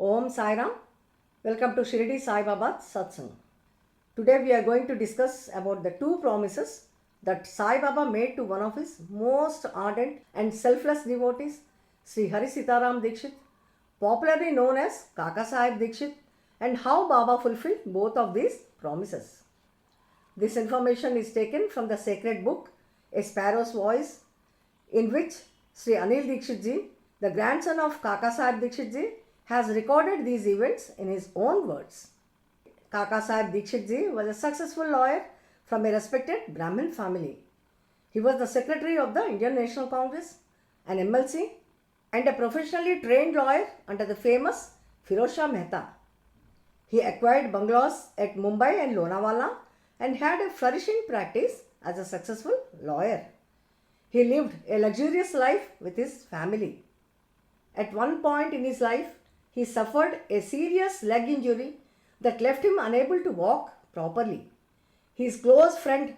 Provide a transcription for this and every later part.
Om Sai Ram. Welcome to Shirdi Sai Baba Satsang. Today we are going to discuss about the two promises that Sai Baba made to one of his most ardent and selfless devotees, Sri Hari Sitaram Dikshit, popularly known as Kaka Sahib Dikshit, and how Baba fulfilled both of these promises. This information is taken from the sacred book A Sparrow's Voice, in which Sri Anil Dikshit Ji, the grandson of Kaka Sahib Dikshit Ji, has recorded these events in his own words. Kaka Sahib Dikshit Ji was a successful lawyer from a respected Brahmin family. He was the secretary of the Indian National Congress, an MLC, and a professionally trained lawyer under the famous Firoz Shah Mehta. He acquired bungalows at Mumbai and Lonavala and had a flourishing practice as a successful lawyer. He lived a luxurious life with his family. At one point in his life, he suffered a serious leg injury that left him unable to walk properly. His close friend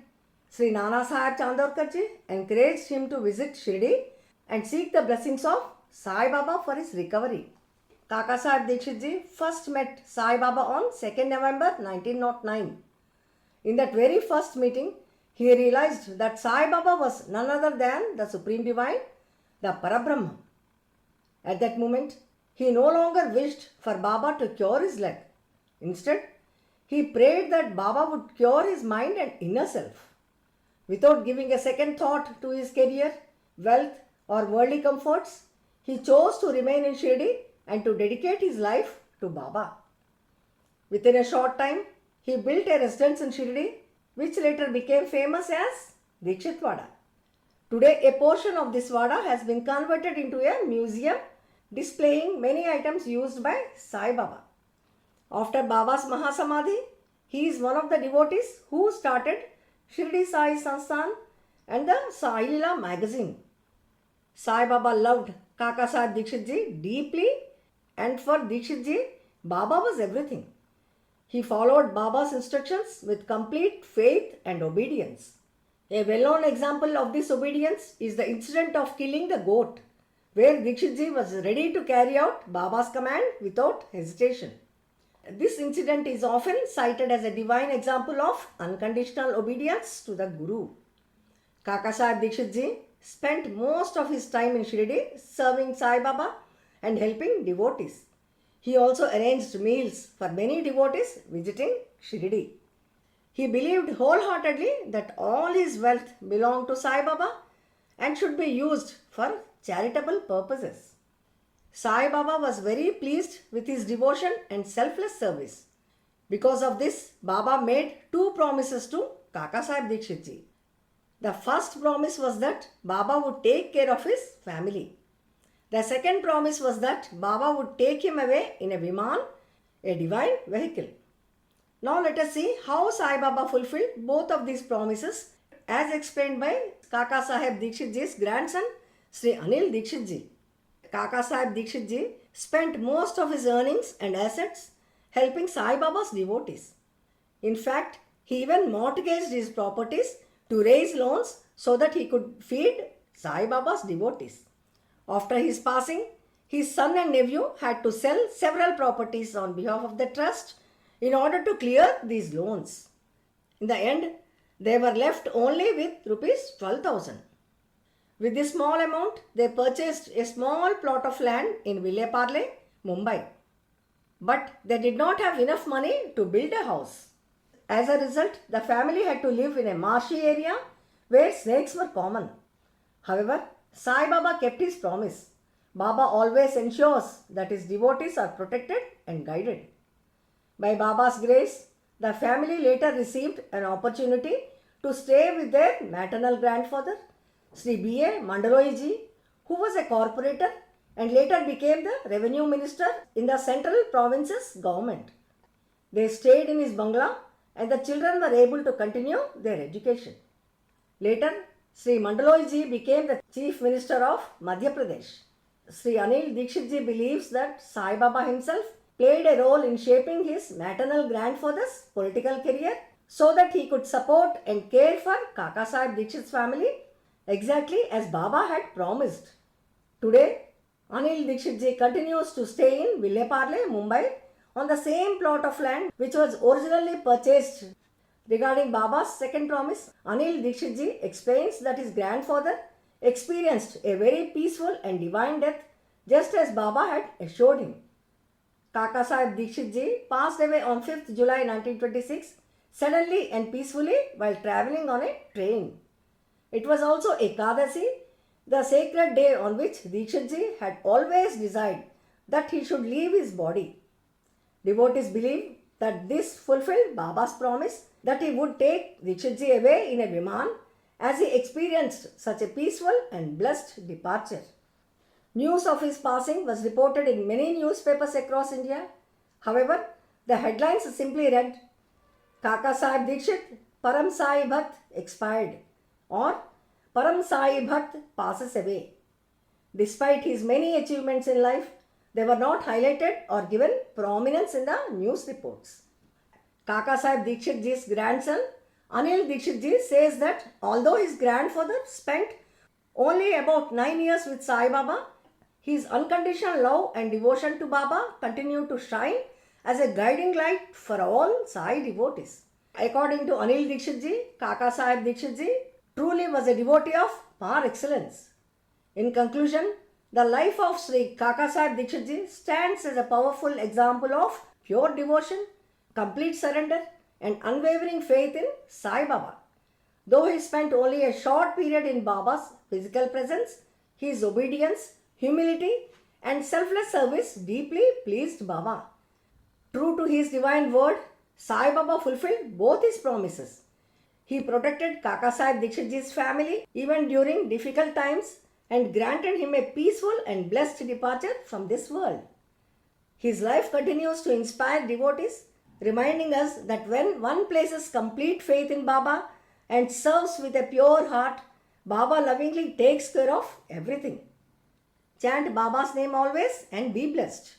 Sri Nana Sahib Chandorkar Ji encouraged him to visit Shirdi and seek the blessings of Sai Baba for his recovery. Kaka Sahib Dikshit Ji first met Sai Baba on 2nd November 1909. In that very first meeting, he realized that Sai Baba was none other than the Supreme Divine, the Parabrahma. At that moment, he no longer wished for Baba to cure his leg. Instead, he prayed that Baba would cure his mind and inner self. Without giving a second thought to his career, wealth, or worldly comforts, he chose to remain in Shirdi and to dedicate his life to Baba. Within a short time, he built a residence in Shirdi, which later became famous as Dikshit Vada. Today, a portion of this Vada has been converted into a museum displaying many items used by Sai Baba. After Baba's Mahasamadhi, he is one of the devotees who started Shirdi Sai Sansthan and the Sai Lila magazine. Sai Baba loved Kaka Sahib Dikshit Ji deeply, and for Dikshit Ji, Baba was everything. He followed Baba's instructions with complete faith and obedience. A well-known example of this obedience is the incident of killing the goat, where Dikshit Ji was ready to carry out Baba's command without hesitation. This incident is often cited as a divine example of unconditional obedience to the Guru. Kaka Sahib Dikshit Ji spent most of his time in Shirdi serving Sai Baba and helping devotees. He also arranged meals for many devotees visiting Shirdi. He believed wholeheartedly that all his wealth belonged to Sai Baba and should be used for charitable purposes. Sai Baba was very pleased with his devotion and selfless service. Because of this, Baba made two promises to Kaka Sahib Dikshit Ji. The first promise was that Baba would take care of his family. The second promise was that Baba would take him away in a Viman, a divine vehicle. Now let us see how Sai Baba fulfilled both of these promises as explained by Kaka Sahib Dikshit Ji's grandson Sri Anil Dikshit Ji. Kaka Sahib Dikshit Ji spent most of his earnings and assets helping Sai Baba's devotees. In fact, he even mortgaged his properties to raise loans so that he could feed Sai Baba's devotees. After his passing, his son and nephew had to sell several properties on behalf of the trust in order to clear these loans. In the end, they were left only with rupees 12,000. With this small amount, they purchased a small plot of land in Ville Parle, Mumbai. But they did not have enough money to build a house. As a result, the family had to live in a marshy area where snakes were common. However, Sai Baba kept his promise. Baba always ensures that his devotees are protected and guided. By Baba's grace, the family later received an opportunity to stay with their maternal grandfather, Sri B.A. Mandaloi Ji, who was a corporator and later became the revenue minister in the central province's government. They stayed in his bungalow and the children were able to continue their education. Later, Sri Mandaloi Ji became the chief minister of Madhya Pradesh. Sri Anil Dikshit Ji believes that Sai Baba himself played a role in shaping his maternal grandfather's political career so that he could support and care for Kaka Sahib Dikshit's family exactly as Baba had promised. Today, Anil Dikshit ji continues to stay in Villeparle, Mumbai on the same plot of land which was originally purchased. Regarding Baba's second promise, Anil Dikshit ji explains that his grandfather experienced a very peaceful and divine death just as Baba had assured him. Kaka Sahib Dikshit ji passed away on 5th July 1926 suddenly and peacefully while travelling on a train. It was also Ekadasi, the sacred day on which Dikshit ji had always desired that he should leave his body. Devotees believe that this fulfilled Baba's promise that he would take Dikshit ji away in a Viman as he experienced such a peaceful and blessed departure. News of his passing was reported in many newspapers across India. However, the headlines simply read, Kaka Sahib Dikshit, Param Sai Bhakt expired, or Param Sai Bhakt passes away. Despite his many achievements in life, they were not highlighted or given prominence in the news reports. Kaka Sahib Dikshit ji's grandson, Anil Dikshit ji, says that although his grandfather spent only about 9 years with Sai Baba, his unconditional love and devotion to Baba continued to shine as a guiding light for all Sai devotees. According to Anil Dikshit ji, Kaka Sahib Dikshit ji truly was a devotee of par excellence. In conclusion, the life of Sri Kaka Sahib Dikshit ji stands as a powerful example of pure devotion, complete surrender, and unwavering faith in Sai Baba. Though he spent only a short period in Baba's physical presence, his obedience, humility, and selfless service deeply pleased Baba. True to his divine word, Sai Baba fulfilled both his promises. He protected Kaka Sahib Dikshit ji's family even during difficult times and granted him a peaceful and blessed departure from this world. His life continues to inspire devotees, reminding us that when one places complete faith in Baba and serves with a pure heart, Baba lovingly takes care of everything. Chant Baba's name always and be blessed.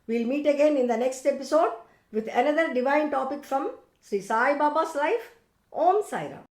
We'll meet again in the next episode with another divine topic from Sri Sai Baba's life. Om Sai Ram.